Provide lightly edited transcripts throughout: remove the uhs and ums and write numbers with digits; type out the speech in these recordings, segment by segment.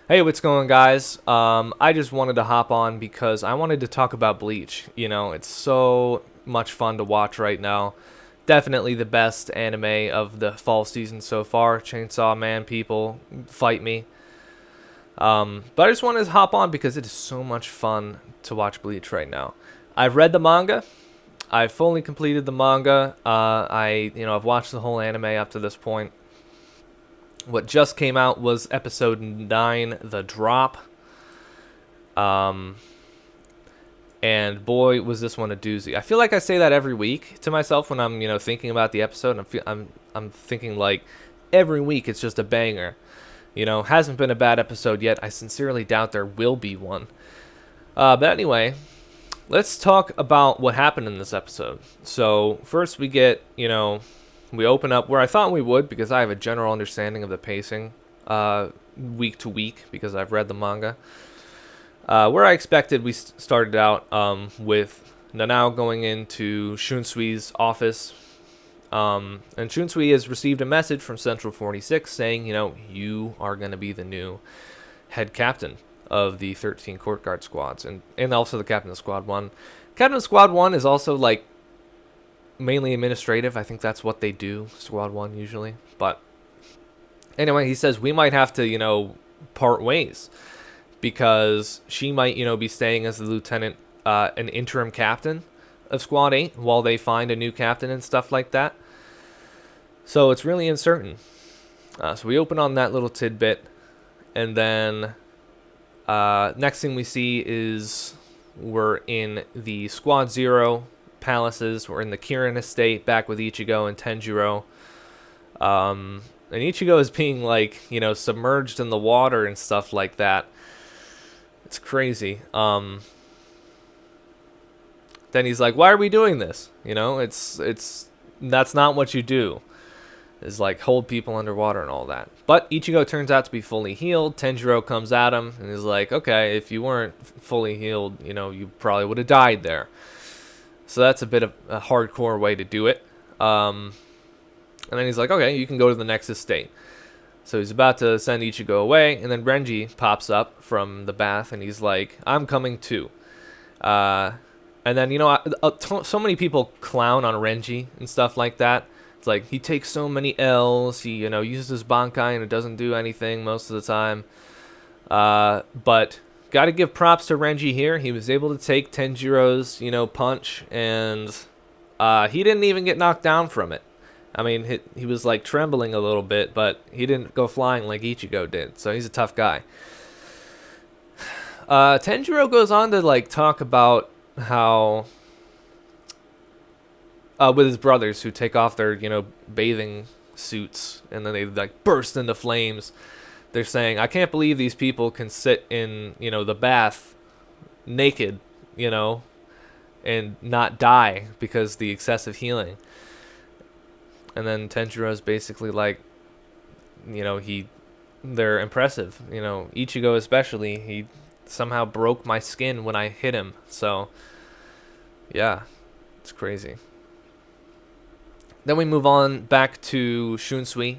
Hey, what's going, guys? I just wanted to hop on because I wanted to talk about Bleach. You know, it's so much fun to watch right now. Definitely the best anime of the fall season so far. Chainsaw Man, people, fight me. But I just wanted to hop on because it is so much fun to watch Bleach right now. I've read the manga. I've fully completed the manga. I've watched the whole anime up to this point. What just came out was episode 9, The Drop. Um, and boy, was this one a doozy. I feel like I say that every week to myself when I'm, thinking about the episode. I'm thinking like every week it's just a banger. Hasn't been a bad episode yet. I sincerely doubt there will be one. But anyway, let's talk about what happened in this episode. So first we get, we open up where I thought we would because I have a general understanding of the pacing week to week because I've read the manga. Where I expected, we started out with Nanao going into Shunsui's office. And Shunsui has received a message from Central 46 saying, you are going to be the new head captain of the 13 Court Guard squads and also the captain of Squad 1. Captain of Squad 1 is also like mainly administrative. I think that's what they do, Squad 1 usually. But anyway, he says we might have to, part ways because she might, be staying as the lieutenant, an interim captain of Squad 8 while they find a new captain and stuff like that. So it's really uncertain. So we open on that little tidbit, and then next thing we see is we're in the Squad 0 palaces. We're in the Kirin estate back with Ichigo and Tenjiro. And Ichigo is being like, submerged in the water and stuff like that. It's crazy. Then he's like, why are we doing this? It's that's not what you do. Is like hold people underwater and all that. But Ichigo turns out to be fully healed. Tenjiro comes at him and is like, okay, if you weren't fully healed, you probably would have died there. So that's a bit of a hardcore way to do it. And then he's like, okay, you can go to the next estate. So he's about to send Ichigo away, and then Renji pops up from the bath, and he's like, I'm coming too. And then, so many people clown on Renji and stuff like that. It's like, he takes so many L's, he, uses his Bankai, and it doesn't do anything most of the time. But got to give props to Renji here. He was able to take Tenjiro's, punch, and he didn't even get knocked down from it. I mean, he was like trembling a little bit, but he didn't go flying like Ichigo did. So he's a tough guy. Tenjiro goes on to like talk about how with his brothers who take off their, bathing suits and then they like burst into flames. They're saying, I can't believe these people can sit in, the bath naked, and not die because the excessive healing. And then Tenjiro's basically like, they're impressive. Ichigo especially, he somehow broke my skin when I hit him. So, yeah, it's crazy. Then we move on back to Shunsui.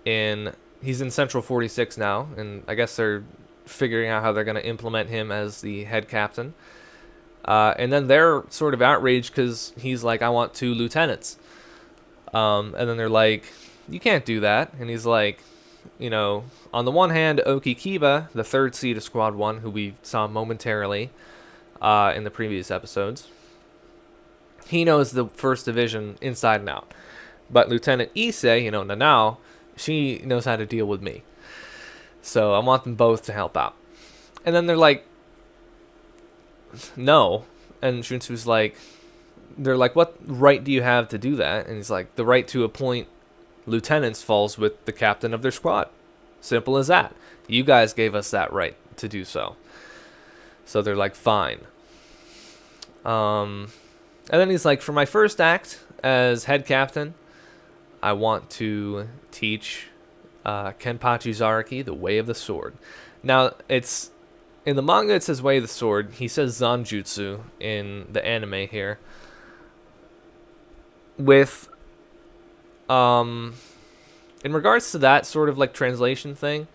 He's in Central 46 now, and I guess they're figuring out how they're going to implement him as the head captain. And then they're sort of outraged because he's like, I want 2 lieutenants. And then they're like, you can't do that. And he's like, on the one hand, Oki Kiba, the 3rd seed of Squad 1, who we saw momentarily in the previous episodes, he knows the 1st Division inside and out. But Lieutenant Ise, Nanao, she knows how to deal with me. So I want them both to help out. And then they're like, no. And Shunsu's like, they're like, what right do you have to do that? And he's like, the right to appoint lieutenants falls with the captain of their squad. Simple as that. You guys gave us that right to do so. So they're like, fine. And then he's like, for my first act as head captain, I want to teach Kenpachi Zaraki the way of the sword. Now, it's in the manga it says way of the sword. He says Zanjutsu in the anime here. With in regards to that sort of like translation thing,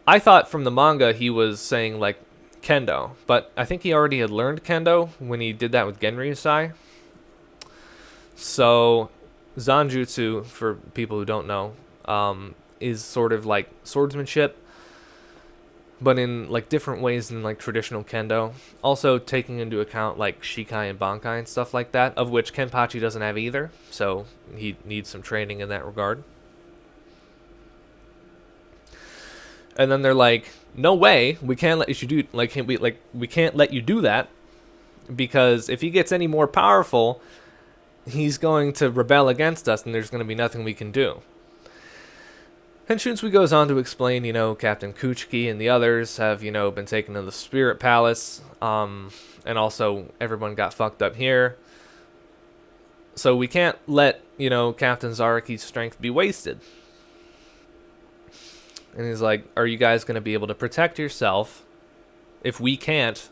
I thought from the manga he was saying like kendo, but I think he already had learned kendo when he did that with Genryusai. So Zanjutsu, for people who don't know, is sort of like swordsmanship, but in like different ways than like traditional kendo. Also taking into account like shikai and bankai and stuff like that, of which Kenpachi doesn't have either. So he needs some training in that regard. And then they're like, "No way, we can't let you do we can't let you do that, because if he gets any more powerful, he's going to rebel against us, and there's going to be nothing we can do." And Shunsui goes on to explain, Captain Kuchiki and the others have, been taken to the Spirit Palace, and also everyone got fucked up here. So we can't let, Captain Zaraki's strength be wasted. And he's like, "Are you guys going to be able to protect yourself if we can't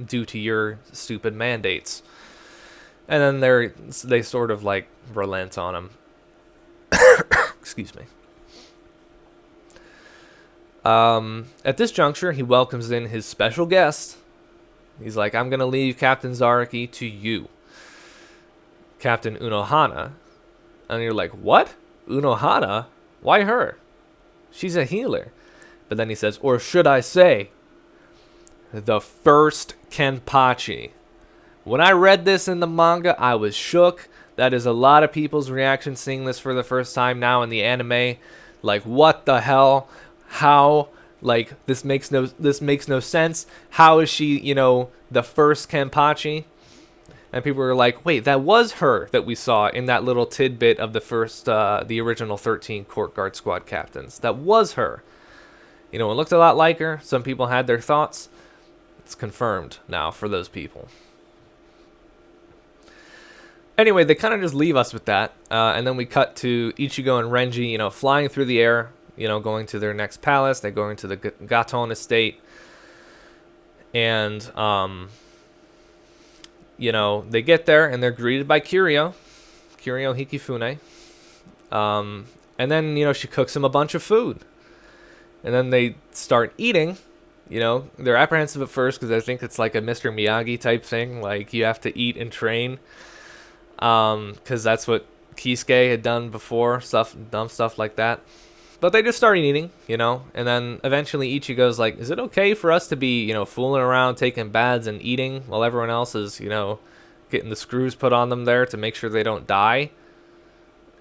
due to your stupid mandates?" And then they sort of like relent on him. Excuse me. At this juncture, he welcomes in his special guest. He's like, "I'm going to leave Captain Zaraki to you, Captain Unohana." And you're like, "What? Unohana? Why her? She's a healer." But then he says, "Or should I say, the first Kenpachi." When I read this in the manga, I was shook. That is a lot of people's reaction seeing this for the first time now in the anime. Like, what the hell? How? Like, this makes no sense. How is she, the first Kenpachi? And people were like, "Wait, that was her that we saw in that little tidbit of the first, the original 13 Court Guard Squad captains. That was her." It looked a lot like her. Some people had their thoughts. It's confirmed now for those people. Anyway, they kind of just leave us with that. And then we cut to Ichigo and Renji, flying through the air, going to their next palace. They go into the Gaton estate. And, they get there and they're greeted by Kiryu Hikifune. And then, she cooks him a bunch of food. And then they start eating. They're apprehensive at first because I think it's like a Mr. Miyagi type thing. Like, you have to eat and train. Because that's what Kisuke had done before. Dumb stuff like that. But they just start eating, and then eventually Ichigo's like, "Is it okay for us to be, fooling around, taking baths and eating while everyone else is, getting the screws put on them there to make sure they don't die,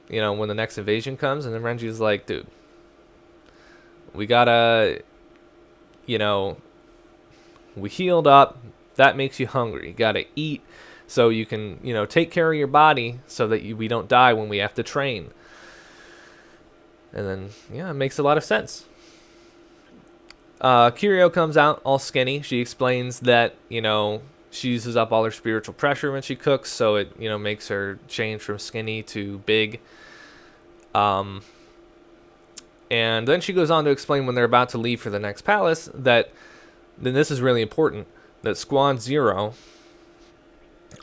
when the next invasion comes?" And then Renji's like, "Dude, we gotta, we healed up. That makes you hungry. You gotta eat so you can, take care of your body so that we don't die when we have to train." And then, yeah, it makes a lot of sense. Kiryu comes out all skinny. She explains that, she uses up all her spiritual pressure when she cooks, so it, makes her change from skinny to big. And then she goes on to explain when they're about to leave for the next palace that, then this is really important, that Squad Zero,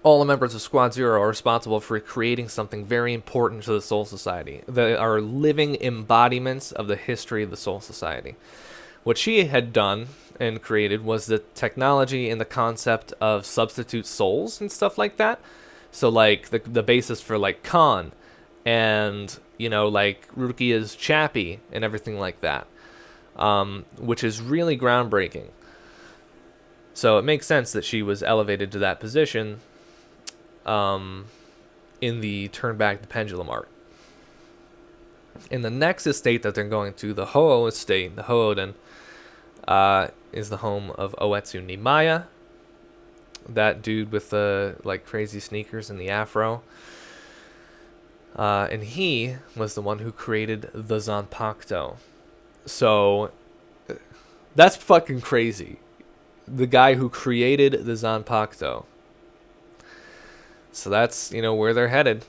all the members of Squad Zero are responsible for creating something very important to the Soul Society. They are living embodiments of the history of the Soul Society. What she had done and created was the technology and the concept of substitute souls and stuff like that. So, like, the basis for, like, Khan and, like, Rukia's Chappie and everything like that, which is really groundbreaking. So it makes sense that she was elevated to that position in the Turn Back the Pendulum arc. In the next estate that they're going to, the Ho estate, the Houden, is the home of Oetsu Nimaya, that dude with the like crazy sneakers and the afro. And he was the one who created the Zanpakuto. So that's fucking crazy. The guy who created the Zanpakuto. So that's, where they're headed.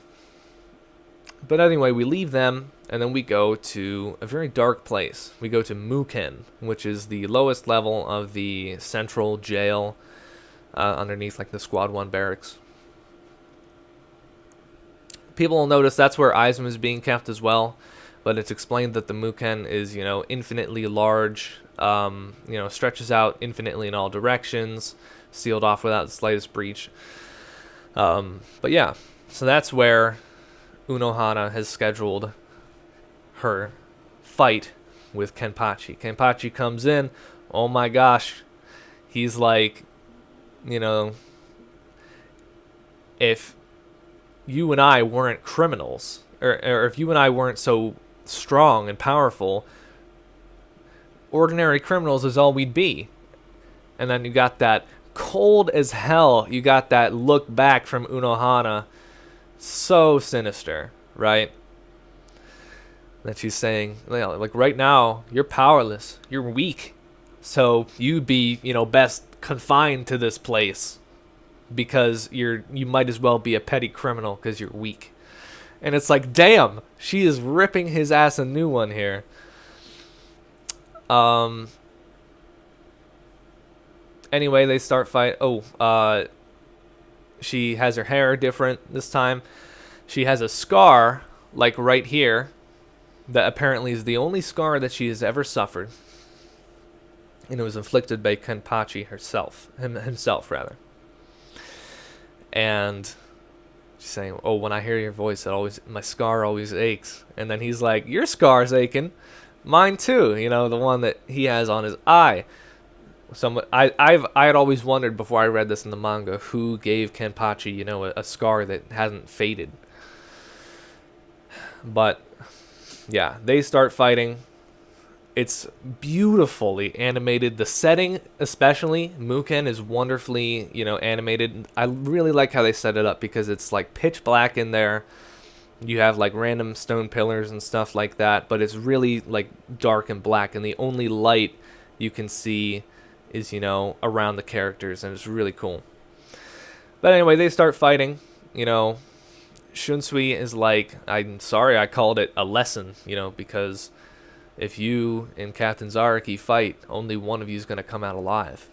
But anyway, we leave them, and then we go to a very dark place. We go to Muken, which is the lowest level of the central jail, underneath, like, the Squad 1 barracks. People will notice that's where Aizen is being kept as well. but it's explained that the Muken is, infinitely large, stretches out infinitely in all directions, sealed off without the slightest breach. But yeah, so that's where Unohana has scheduled her fight with Kenpachi. Kenpachi comes in, oh my gosh, he's like, if you and I weren't criminals, or if you and I weren't so strong and powerful, ordinary criminals is all we'd be. And then you got that cold as hell, you got that look back from Unohana, so sinister, right? That she's saying, like, right now, you're powerless, you're weak, so you'd be, best confined to this place, because you might as well be a petty criminal because you're weak. And it's like, damn, she is ripping his ass a new one here. Anyway, they start fight. She has her hair different this time. She has a scar, like right here, that apparently is the only scar that she has ever suffered. And it was inflicted by Kenpachi himself rather. And she's saying, "Oh, when I hear your voice, my scar always aches." And then he's like, "Your scar's aching, mine too." The one that he has on his eye. I had always wondered before I read this in the manga, who gave Kenpachi, a scar that hasn't faded. But yeah, they start fighting. It's beautifully animated. The setting, especially, Muken is wonderfully, animated. I really like how they set it up because it's like pitch black in there. You have like random stone pillars and stuff like that, but it's really like dark and black, and the only light you can see is, around the characters, and it's really cool. But anyway, they start fighting. Shunsui is like, "I'm sorry I called it a lesson, because if you and Captain Zaraki fight, only one of you is going to come out alive."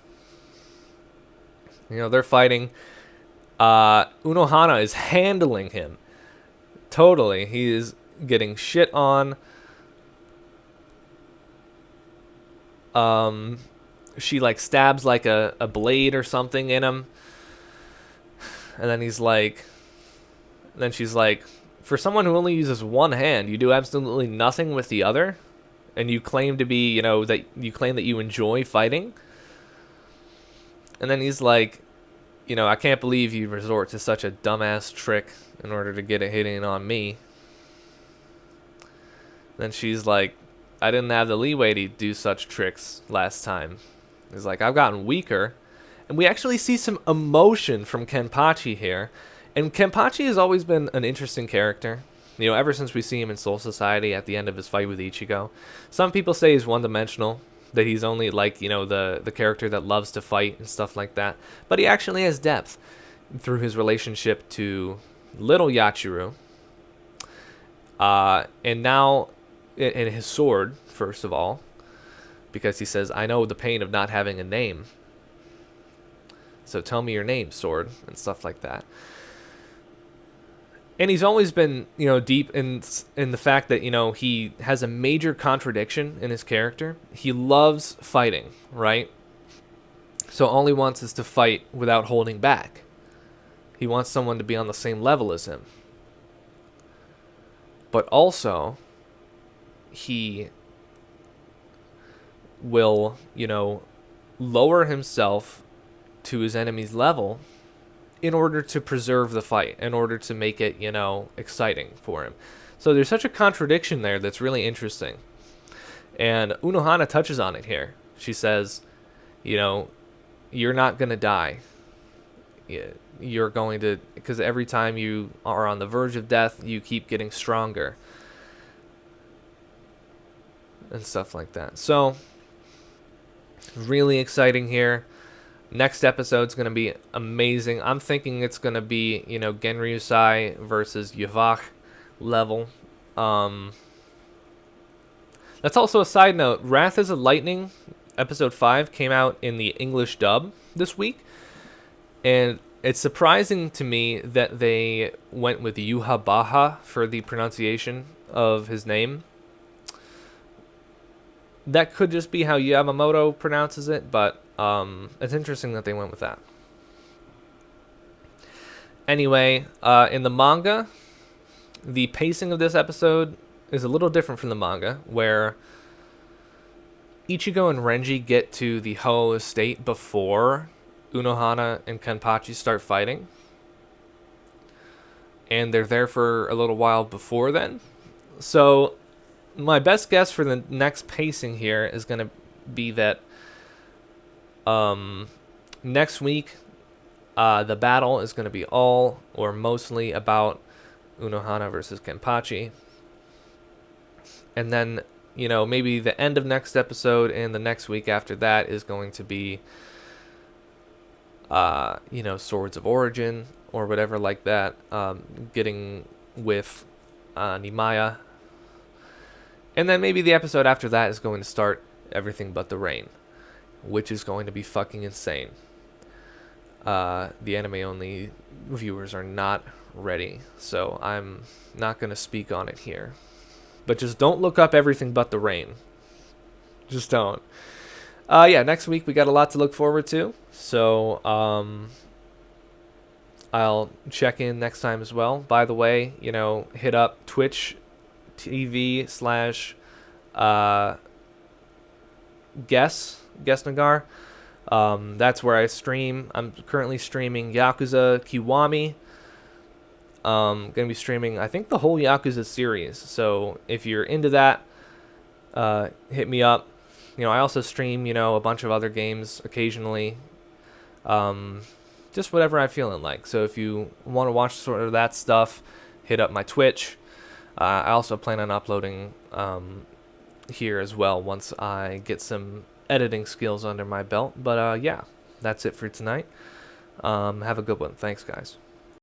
They're fighting. Unohana is handling him. Totally. He is getting shit on. She like stabs like a blade or something in him. And then she's like, "For someone who only uses one hand, you do absolutely nothing with the other? And you claim to be, that you enjoy fighting?" And then he's like, "I can't believe you resort to such a dumbass trick in order to get it hitting on me." Then she's like, "I didn't have the leeway to do such tricks last time." He's like, "I've gotten weaker." And we actually see some emotion from Kenpachi here. And Kenpachi has always been an interesting character. Ever since we see him in Soul Society at the end of his fight with Ichigo. Some people say he's one-dimensional, that he's only like, the character that loves to fight and stuff like that. But he actually has depth through his relationship to little Yachiru. And now, in his sword, first of all, because he says, "I know the pain of not having a name. So tell me your name, sword," and stuff like that. And he's always been, deep in the fact that, he has a major contradiction in his character. He loves fighting, right? So all he wants is to fight without holding back. He wants someone to be on the same level as him. But also, he will, lower himself to his enemy's level in order to preserve the fight, in order to make it, exciting for him. So there's such a contradiction there that's really interesting. And Unohana touches on it here. She says, you're not going to die. You're going to, because every time you are on the verge of death, you keep getting stronger. And stuff like that. So, really exciting here. Next episode's going to be amazing. I'm thinking it's going to be, Genryusai versus Yavach level. That's also a side note. Wrath is a Lightning, episode 5, came out in the English dub this week. And it's surprising to me that they went with Yuha Baha for the pronunciation of his name. That could just be how Yamamoto pronounces it, but it's interesting that they went with that. Anyway, in the manga, the pacing of this episode is a little different from the manga, where Ichigo and Renji get to the Ho estate before Unohana and Kenpachi start fighting. And they're there for a little while before then. So my best guess for the next pacing here is going to be that next week the battle is going to be all or mostly about Unohana versus Kenpachi. And then, you know, maybe the end of next episode and the next week after that is going to be, you know, Swords of Origin or whatever like that, getting with Nimaya. And then maybe the episode after that is going to start Everything But the Rain, which is going to be fucking insane. The anime-only viewers are not ready, so I'm not going to speak on it here. But just don't look up Everything But the Rain. Just don't. Yeah, next week we got a lot to look forward to, so I'll check in next time as well. By the way, you know, hit up Twitch TV / Guess Nagar. That's where I stream. I'm currently streaming Yakuza Kiwami. Gonna be streaming, I think, the whole Yakuza series. So if you're into that, hit me up. You know, I also stream, you know, a bunch of other games occasionally. Just whatever I'm feeling like. So if you want to watch sort of that stuff, hit up my Twitch. I also plan on uploading here as well once I get some editing skills under my belt. But yeah, that's it for tonight. Have a good one. Thanks, guys.